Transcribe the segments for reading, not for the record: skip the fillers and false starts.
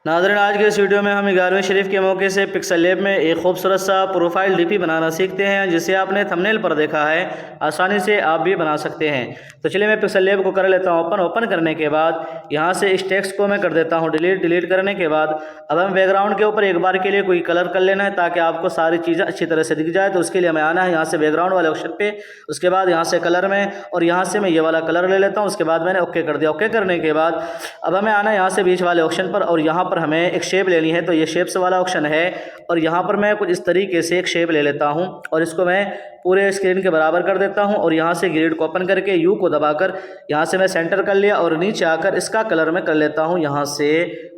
नाज़रीन, आज के इस वीडियो में हम 11वीं शरीफ के मौके से पिक्सल लैब में एक खूबसूरत सा प्रोफाइल डीपी बनाना सीखते हैं, जिसे आपने थंबनेल पर देखा है। आसानी से आप भी बना सकते हैं। तो चलिए मैं पिक्सल लैब को कर लेता हूँ ओपन करने के बाद यहाँ से इस टेक्स्ट को मैं कर देता हूँ डिलीट करने के बाद अब हमें बैकग्राउंड के ऊपर एक बार के लिए कोई कलर कर लेना है, ताकि आपको सारी चीज़ें अच्छी तरह से दिख जाए। तो उसके लिए हमें आना है यहाँ से बैकग्राउंड वाले ऑप्शन पे, उसके बाद यहाँ से कलर में, और यहाँ से मैं ये वाला कलर ले लेता हूँ। उसके बाद मैंने ओके कर दिया। ओके करने के बाद अब हमें आना है यहाँ से बीच वाले ऑप्शन पर, और यहाँ पर हमें एक शेप लेनी है। तो ये शेप्स वाला ऑप्शन है, और यहाँ पर मैं कुछ इस तरीके से एक शेप ले लेता हूँ और इसको मैं पूरे स्क्रीन के बराबर कर देता हूँ। और यहाँ से ग्रिड को ओपन करके यू को दबाकर यहाँ से मैं सेंटर कर लिया, और नीचे आकर इसका कलर मैं कर लेता हूँ यहाँ से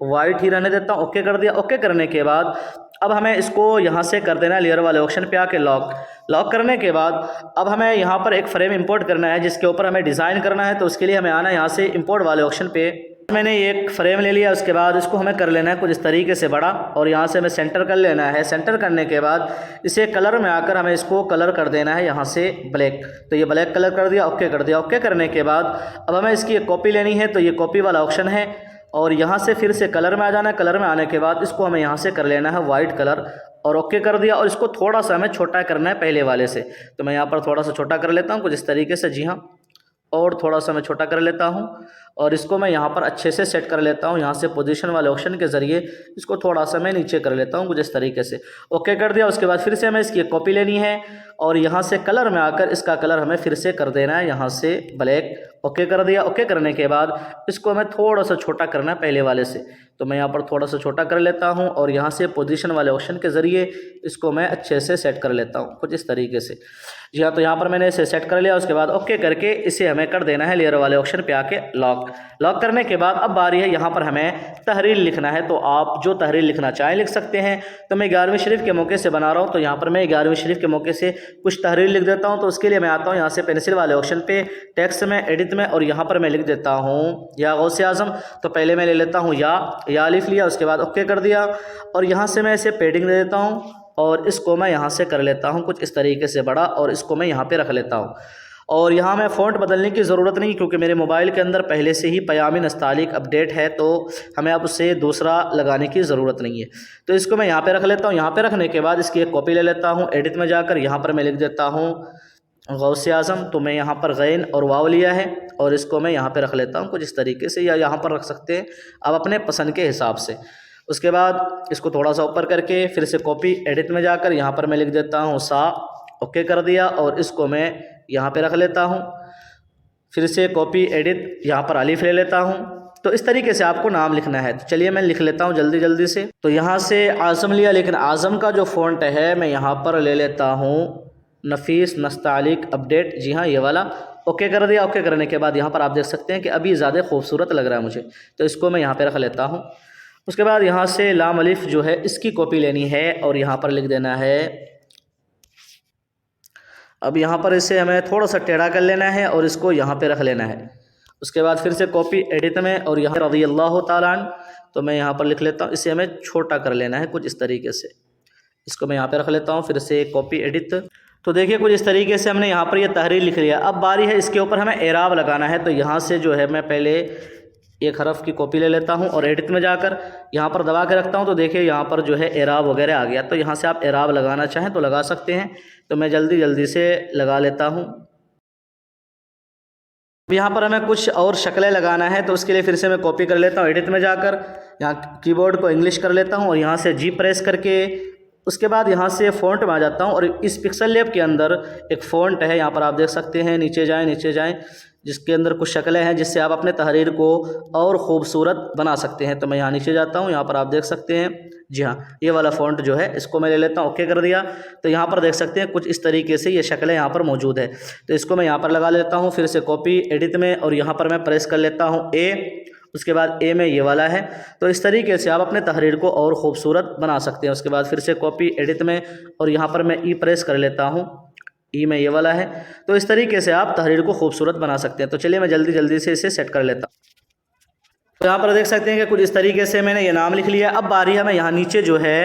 वाइट ही रहने देता हूँ। ओके कर दिया। ओके करने के बाद अब हमें इसको यहाँ से कर देना है लेयर वाले ऑप्शन पे आके लॉक करने के बाद अब हमें यहाँ पर एक फ्रेम इंपोर्ट करना है, जिसके ऊपर हमें डिज़ाइन करना है। तो उसके लिए हमें आना है यहाँ से इंपोर्ट वाले ऑप्शन पे। मैंने एक फ्रेम ले लिया, उसके बाद इसको हमें कर लेना है कुछ इस तरीके से बड़ा, और यहाँ से हमें सेंटर कर लेना है। सेंटर करने के बाद इसे कलर में आकर हमें इसको कलर कर देना है यहाँ से ब्लैक। तो ये ब्लैक कलर कर दिया। ओके कर दिया। ओके करने के बाद अब हमें इसकी एक कॉपी लेनी है। तो ये कॉपी वाला ऑप्शन है, और यहाँ से फिर से कलर में आ जाना है। कलर में आने के बाद इसको हमें यहाँ से कर लेना है वाइट कलर, और ओके कर दिया। और इसको थोड़ा सा हमें छोटा करना है पहले वाले से। तो मैं यहाँ पर थोड़ा सा छोटा कर लेता हूँ कुछ इस तरीके से। जी हाँ, और थोड़ा सा मैं छोटा कर लेता हूँ, और इसको मैं यहाँ पर अच्छे से सेट कर लेता हूँ। यहाँ से पोजीशन वाले ऑप्शन के ज़रिए इसको थोड़ा सा मैं नीचे कर लेता हूँ कुछ इस तरीके से। ओके कर दिया। उसके बाद फिर से हमें इसकी एक कॉपी लेनी है, और यहाँ से कलर में आकर इसका कलर हमें फिर से कर देना है यहाँ से ब्लैक। ओके कर दिया। ओके करने के बाद इसको हमें थोड़ा सा छोटा करना है पहले वाले से। तो मैं यहाँ पर थोड़ा सा छोटा कर लेता हूँ, और यहाँ से पोजीशन वाले ऑप्शन के ज़रिए इसको मैं अच्छे से सेट कर लेता हूँ कुछ इस तरीके से। जी हाँ, तो यहाँ पर मैंने इसे सेट कर लिया। उसके बाद ओके करके इसे हमें कर देना है लेयर वाले ऑप्शन पे आके लॉक करने के बाद अब बारी है यहाँ पर हमें तहरीर लिखना है। तो आप जो तहरीर लिखना चाहें लिख सकते हैं। तो मैं 11वीं शरीफ के मौके से बना रहा हूँ, तो यहाँ पर मैं 11वीं शरीफ के मौके से कुछ तहरीर लिख देता हूँ। तो उसके लिए मैं आता हूँ यहाँ से पेंसिल वाले ऑप्शन पे, टेक्स्ट में, एडिट में, और यहाँ पर मैं लिख देता हूँ या गौसे आज़म। तो पहले मैं ले लेता हूँ या अलिफ लिया, उसके बाद ओके कर दिया, और यहाँ से मैं इसे पेडिंग दे देता हूँ, और इसको मैं यहाँ से कर लेता हूँ कुछ इस तरीके से बड़ा, और इसको मैं यहाँ पे रख लेता हूँ। और यहाँ मैं फ़ॉन्ट बदलने की ज़रूरत नहीं, क्योंकि मेरे मोबाइल के अंदर पहले से ही पयामी नस्तालिक अपडेट है, तो हमें अब उसे दूसरा लगाने की ज़रूरत नहीं है। तो इसको मैं यहाँ पे रख लेता हूँ। यहाँ पे रखने के बाद इसकी एक कॉपी ले लेता हूँ। एडिट में जाकर यहाँ पर मैं लिख देता हूँ गौसे आज़म। तो मैं यहाँ पर गैन और वाव लिया है, और इसको मैं यहाँ पे रख लेता हूँ कुछ इस तरीके से, या यहाँ पर रख सकते हैं आप अपने पसंद के हिसाब से। उसके बाद इसको थोड़ा सा ऊपर करके फिर से कॉपी, एडिट में जाकर यहाँ पर मैं लिख देता हूँ सा। ओके कर दिया, और इसको मैं यहाँ पे रख लेता हूँ। फिर से कॉपी, एडिट, यहाँ पर अलिफ ले लेता हूँ। तो इस तरीके से आपको नाम लिखना है। तो चलिए मैं लिख लेता हूँ जल्दी से। तो यहाँ से आज़म लिया, लेकिन आज़म का जो फ़ॉन्ट है मैं यहाँ पर ले लेता हूँ नफीस नस्तालिक अपडेट। जी हाँ, ये वाला। ओके कर दिया। ओके करने के बाद यहाँ पर आप देख सकते हैं कि अभी ज़्यादा खूबसूरत लग रहा है मुझे, तो इसको मैं यहाँ पर रख लेता हूँ। उसके बाद यहाँ से लाम अलिफ जो है इसकी कॉपी लेनी है, और यहाँ पर लिख देना है। अब यहाँ पर इसे हमें थोड़ा सा टेढ़ा कर लेना है, और इसको यहाँ पे रख लेना है। उसके बाद फिर से कॉपी, एडिट में, और यहाँ रज़ी अल्लाह ताला अन्हु। तो मैं यहाँ पर लिख लेता हूँ, इसे हमें छोटा कर लेना है कुछ इस तरीके से। इसको मैं यहाँ पे रख लेता हूँ। फिर से कॉपी, एडिट। तो देखिए कुछ इस तरीके से हमने यहाँ पर ये तहरीर लिख लिया। अब बारी है इसके ऊपर हमें एराब लगाना है। तो यहाँ से जो है मैं पहले एक हरफ की कॉपी ले लेता हूँ, और एडिट में जाकर यहाँ पर दबा के रखता हूँ। तो देखिए यहाँ पर जो है एराब वगैरह आ गया। तो यहाँ से आप एराब लगाना चाहें तो लगा सकते हैं। तो मैं जल्दी से लगा लेता हूँ। यहाँ पर हमें कुछ और शक्लें लगाना है, तो उसके लिए फिर से मैं कॉपी कर लेता हूँ। एडिट में जाकर यहाँ कीबोर्ड को इंग्लिश कर लेता हूँ, और यहाँ से जी प्रेस करके उसके बाद यहाँ से फ़ॉन्ट में आ जाता हूँ। और इस पिक्सल लैब के अंदर एक फ़ॉन्ट है, यहाँ पर आप देख सकते हैं। नीचे जाएं, जिसके अंदर कुछ शक्लें हैं, जिससे आप अपने तहरीर को और ख़ूबसूरत बना सकते हैं। तो मैं यहाँ नीचे जाता हूँ, यहाँ पर आप देख सकते हैं। जी हाँ, ये वाला फ़ॉन्ट जो है इसको मैं ले लेता हूँ। ओके कर दिया। तो यहाँ पर देख सकते हैं कुछ इस तरीके से ये शक्लें यहाँ पर मौजूद है। तो इसको मैं यहाँ पर लगा लेता हूँ। फिर से कॉपी, एडिट में, और यहाँ पर मैं प्रेस कर लेता हूँ ए। उसके बाद ए में ये वाला है। तो इस तरीके से आप अपने तहरीर को और ख़ूबसूरत बना सकते हैं। उसके बाद फिर से कॉपी, एडिट में, और यहाँ पर मैं ई प्रेस कर लेता हूँ। ई में ये वाला है। तो इस तरीके से आप तहरीर को खूबसूरत बना सकते हैं। तो चलिए मैं जल्दी से इसे सेट कर लेता हूँ। तो यहाँ पर देख सकते हैं कि कुछ इस तरीके से मैंने ये नाम लिख लिया। अब बारी है मैं यहाँ नीचे जो है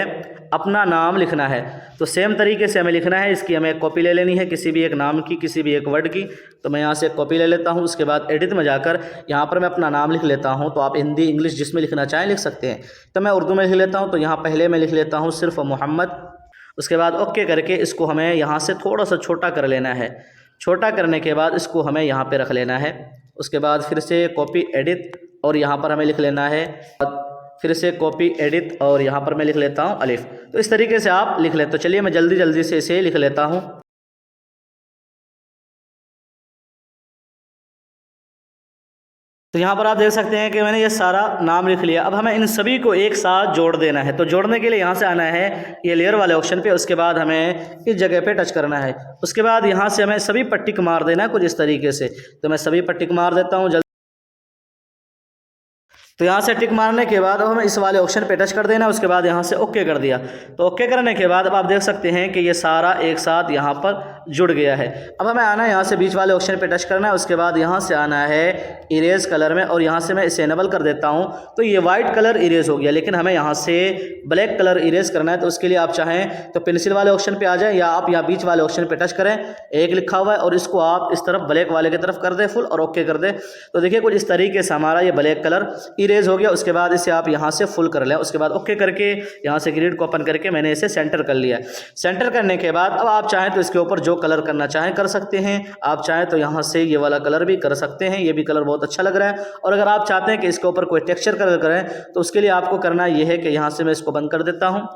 अपना नाम लिखना है। तो सेम तरीके से हमें लिखना है, इसकी हमें एक कॉपी ले लेनी है किसी भी एक नाम की, किसी भी एक वर्ड की। तो मैं यहाँ से एक कॉपी ले लेता हूँ। उसके बाद एडिट में जाकर यहाँ पर मैं अपना नाम लिख लेता हूँ। तो आप हिंदी इंग्लिश जिसमें लिखना चाहें लिख सकते हैं। तो मैं उर्दू में लिख लेता हूँ। तो यहाँ पहले मैं लिख लेता हूँ सिर्फ मोहम्मद। उसके बाद ओके करके इसको हमें यहाँ से थोड़ा सा छोटा कर लेना है। छोटा करने के बाद इसको हमें यहाँ पे रख लेना है। उसके बाद फिर से कॉपी एडिट और यहाँ पर हमें लिख लेना है, फिर से कॉपी एडिट और यहाँ पर मैं लिख लेता हूँ अलिफ। तो इस तरीके से आप लिख लें। तो चलिए मैं जल्दी जल्दी से इसे लिख लेता हूँ। तो यहाँ पर आप देख सकते हैं कि मैंने ये सारा नाम लिख लिया। अब हमें इन सभी को एक साथ जोड़ देना है। तो जोड़ने के लिए यहाँ से आना है ये लेयर वाले ऑप्शन पे। उसके बाद हमें इस जगह पे टच करना है। उसके बाद यहाँ से हमें सभी पर टिक मार देना है कुछ इस तरीके से। तो मैं सभी पर टिक मार देता हूँ। तो यहाँ से टिक मारने के बाद अब हमें इस वाले ऑप्शन पे टच कर देना है। उसके बाद यहाँ से ओके कर दिया। तो ओके करने के बाद अब आप देख सकते हैं कि ये सारा एक साथ यहाँ पर जुड़ गया है। अब हमें आना है यहाँ से बीच वाले ऑप्शन पे टच करना है। उसके बाद यहाँ से आना है इरेज कलर में और यहाँ से मैं इसे इनेबल कर देता हूँ। तो ये वाइट कलर इरेज हो गया, लेकिन हमें यहाँ से ब्लैक कलर इरेज करना है। तो उसके लिए आप चाहें तो पेंसिल वाले ऑप्शन पे आ जाएं या आप यहाँ बीच वाले ऑप्शन पे टच करें, एक लिखा हुआ है, और इसको आप इस तरफ ब्लैक वाले की तरफ कर दें फुल और ओके कर दें। तो देखिए कुछ इस तरीके से हमारा ये ब्लैक कलर इरेज हो गया। उसके बाद इसे आप यहाँ से फुल कर लें। उसके बाद ओके करके यहाँ से ग्रिड को ओपन करके मैंने इसे सेंटर कर लिया। सेंटर करने के बाद अब आप चाहें तो इसके ऊपर जो कलर करना चाहें कर सकते हैं। आप चाहें तो यहाँ से ये वाला कलर भी कर सकते हैं, ये भी कलर बहुत अच्छा लग रहा है। और अगर आप चाहते हैं कि इसके ऊपर कोई टेक्सचर कलर करें तो उसके लिए आपको करना ये है कि यहाँ से मैं इसको बंद कर देता हूँ।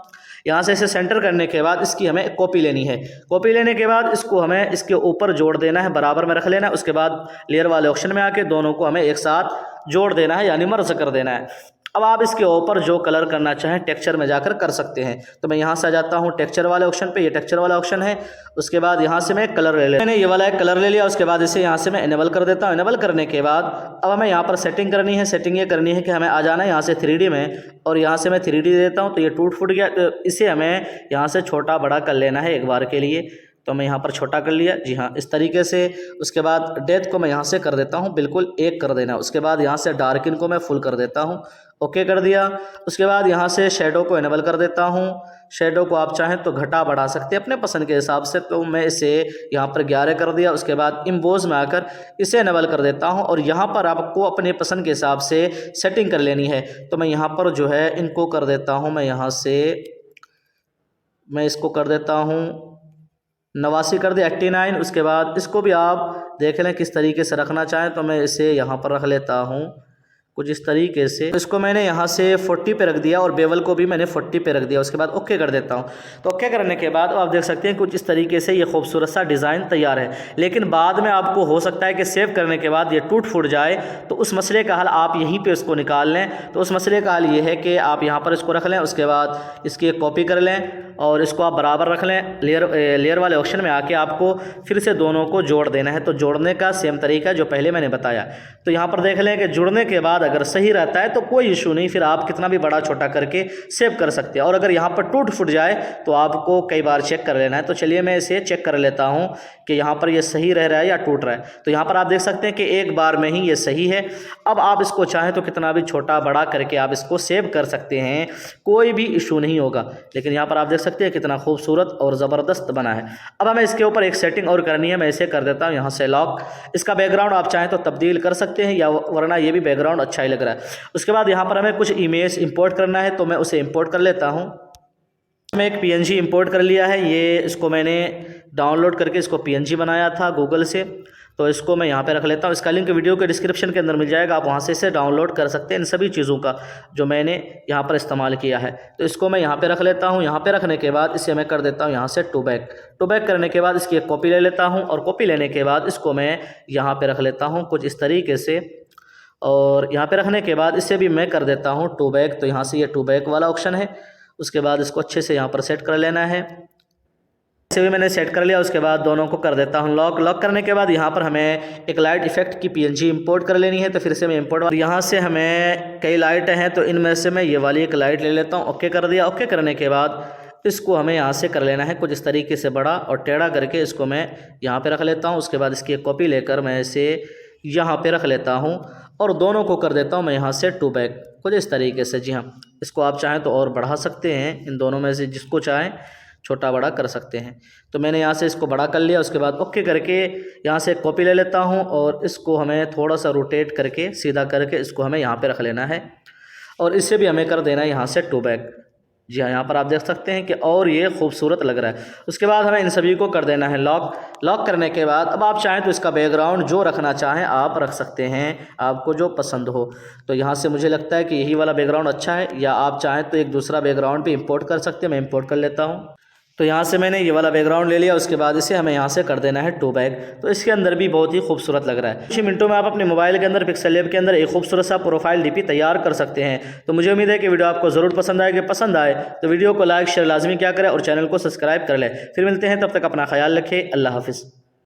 यहाँ से इसे सेंटर करने के बाद इसकी हमें कॉपी लेनी है। कॉपी लेने के बाद इसको हमें इसके ऊपर जोड़ देना है, बराबर में रख लेना है। उसके बाद लेयर वाले ऑप्शन में आके दोनों को हमें एक साथ जोड़ देना है, यानी मर्ज कर देना है। अब आप इसके ऊपर जो कलर करना चाहें टेक्सचर में जाकर कर सकते हैं। तो मैं यहाँ से आ जाता हूँ टेक्सचर वाले ऑप्शन पे। ये टेक्सचर वाला ऑप्शन है। उसके बाद यहाँ से मैं एक कलर ले लेता हूँ। मैंने ये वाला एक कलर ले लिया। उसके बाद इसे यहाँ से मैं इनेबल कर देता हूँ। इनेबल करने के बाद अब हमें यहाँ पर सेटिंग करनी है। सेटिंग ये करनी है कि हमें आ जाना है यहाँ से 3D में, और यहाँ से मैं 3D देता हूँ। तो ये टूट फूट गया, तो इसे हमें यहाँ से छोटा बड़ा कर लेना है एक बार के लिए। तो मैं यहाँ पर छोटा कर लिया, जी हाँ, इस तरीके से। उसके बाद डेप्थ को मैं यहाँ से कर देता हूँ बिल्कुल 1 कर देना। उसके बाद यहाँ से डार्किन को मैं फुल कर देता हूँ, ओके कर दिया। उसके बाद यहाँ से शेडो को इनेबल कर देता हूँ। शेडो को आप चाहें तो घटा बढ़ा सकते हैं अपने पसंद के हिसाब से। तो मैं इसे यहाँ पर 11 कर दिया। उसके बाद इम्बोज में आकर इसे इनेबल कर देता हूँ, और यहाँ पर आपको अपने पसंद के हिसाब से सेटिंग कर लेनी है। तो मैं यहाँ पर जो है इनको कर देता हूँ, मैं यहाँ से मैं इसको कर देता हूँ 89 कर दिया, 89। उसके बाद इसको भी आप देख लें किस तरीके से रखना चाहें। तो मैं इसे यहाँ पर रख लेता हूँ कुछ इस तरीके से। तो इसको मैंने यहाँ से 40 पे रख दिया और बेवल को भी मैंने 40 पे रख दिया। उसके बाद ओके कर देता हूँ। तो ओके करने के बाद आप देख सकते हैं कुछ इस तरीके से ये खूबसूरत सा डिज़ाइन तैयार है। लेकिन बाद में आपको हो सकता है कि सेव करने के बाद ये टूट फूट जाए, तो उस मसले का हल आप यहीं पे इसको निकाल लें। तो उस मसले का हल ये है कि आप यहाँ पर इसको रख लें। उसके बाद इसकी एक कॉपी कर लें और इसको आप बराबर रख लें। लेयर वाले ऑप्शन में आके आपको फिर से दोनों को जोड़ देना है। तो जोड़ने का सेम तरीका जो पहले मैंने बताया। तो यहाँ पर देख लें कि जुड़ने के बाद अगर सही रहता है तो कोई इशू नहीं, फिर आप कितना भी बड़ा छोटा करके सेव कर सकते हैं। और अगर यहाँ पर टूट फूट जाए तो आपको कई बार चेक कर लेना है। तो चलिए मैं इसे चेक कर लेता हूँ कि यहाँ पर ये सही रह रहा है या टूट रहा है। तो यहाँ पर आप देख सकते हैं कि एक बार में ही ये सही है। अब आप इसको चाहें तो कितना भी छोटा बड़ा करके आप इसको सेव कर सकते हैं, कोई भी इशू नहीं होगा। लेकिन यहाँ पर आप देख सकते हैं कितना खूबसूरत और ज़बरदस्त बना है। अब हमें इसके ऊपर एक सेटिंग और करनी है। मैं इसे कर देता हूँ यहाँ से लॉक। इसका बैकग्राउंड आप चाहें तो तब्दील कर सकते हैं, या वरना ये भी बैकग्राउंड अच्छा ही लग रहा है। उसके बाद यहाँ पर हमें कुछ इमेज इंपोर्ट करना है। तो मैं उसे इंपोर्ट कर लेता हूँ। मैं एक PNG इंपोर्ट कर लिया है। ये इसको मैंने डाउनलोड करके इसको PNG बनाया था गूगल से। तो इसको मैं यहाँ पे रख लेता हूँ। इसका लिंक वीडियो के डिस्क्रिप्शन के अंदर मिल जाएगा, आप वहाँ से इसे डाउनलोड कर सकते हैं इन सभी चीज़ों का जो मैंने यहाँ पर इस्तेमाल किया है। तो इसको मैं यहाँ पे रख लेता हूँ। यहाँ पे रखने के बाद इसे मैं कर देता हूँ यहाँ से टू बैक करने के बाद इसकी एक कॉपी ले लेता हूँ, और कॉपी लेने के बाद इसको मैं यहाँ पर रख लेता हूँ कुछ इस तरीके से। और यहाँ पे रखने के बाद इसे भी मैं कर देता हूँ टू बैक। तो यहाँ से ये टू बैक वाला ऑप्शन है। उसके बाद इसको अच्छे से यहाँ पर सेट कर लेना है। इसे भी मैंने सेट कर लिया। उसके बाद दोनों को कर देता हूँ लॉक। लॉक करने के बाद यहाँ पर हमें एक लाइट इफेक्ट की PNG इंपोर्ट कर लेनी है। तो फिर से मैं इंपोर्ट, यहाँ से हमें कई लाइटें हैं, तो इनमें से मैं ये वाली एक लाइट ले लेता हूँ। ओके कर दिया। ओके करने के बाद इसको हमें यहाँ से कर लेना है कुछ इस तरीके से बड़ा और टेढ़ा करके इसको मैं यहाँ पे रख लेता हूँ। उसके बाद इसकी एक कॉपी लेकर मैं इसे यहाँ पे रख लेता हूँ और दोनों को कर देता हूँ मैं यहाँ से टू बैक। कुछ इस तरीके से। जी हाँ, इसको आप चाहें तो और बढ़ा सकते हैं, इन दोनों में से जिसको चाहें छोटा बड़ा कर सकते हैं। तो मैंने यहाँ से इसको बड़ा कर लिया। उसके बाद ओके करके यहाँ से एक कॉपी ले लेता हूँ और इसको हमें थोड़ा सा रोटेट करके सीधा करके इसको हमें यहाँ पे रख लेना है और इससे भी हमें कर देना है यहाँ से 2 बैक। जी हाँ, यहाँ पर आप देख सकते हैं कि और ये खूबसूरत लग रहा है। उसके बाद हमें इन सभी को कर देना है लॉक। लॉक करने के बाद अब आप चाहें तो इसका बैकग्राउंड जो रखना चाहें आप रख सकते हैं, आपको जो पसंद हो। तो यहाँ से मुझे लगता है कि यही वाला बैकग्राउंड अच्छा है, या आप चाहें तो एक दूसरा बैकग्राउंड भी इंपोर्ट कर सकते हैं। मैं इंपोर्ट कर लेता हूँ। तो यहाँ से मैंने ये वाला बैकग्राउंड ले लिया। उसके बाद इसे हमें यहाँ से कर देना है 2 बैक। तो इसके अंदर भी बहुत ही खूबसूरत लग रहा है। कुछ ही मिनटों में आप अपने मोबाइल के अंदर पिक्सल लैब के अंदर एक खूबसूरत सा प्रोफाइल डीपी तैयार कर सकते हैं। तो मुझे उम्मीद है कि वीडियो आपको ज़रूर पसंद आएगी। पसंद आए तो वीडियो को लाइक शेयर लाजमी क्या करें और चैनल को सब्सक्राइब कर लें। फिर मिलते हैं, तब तक अपना ख्याल रखें। अल्लाह हाफिज़।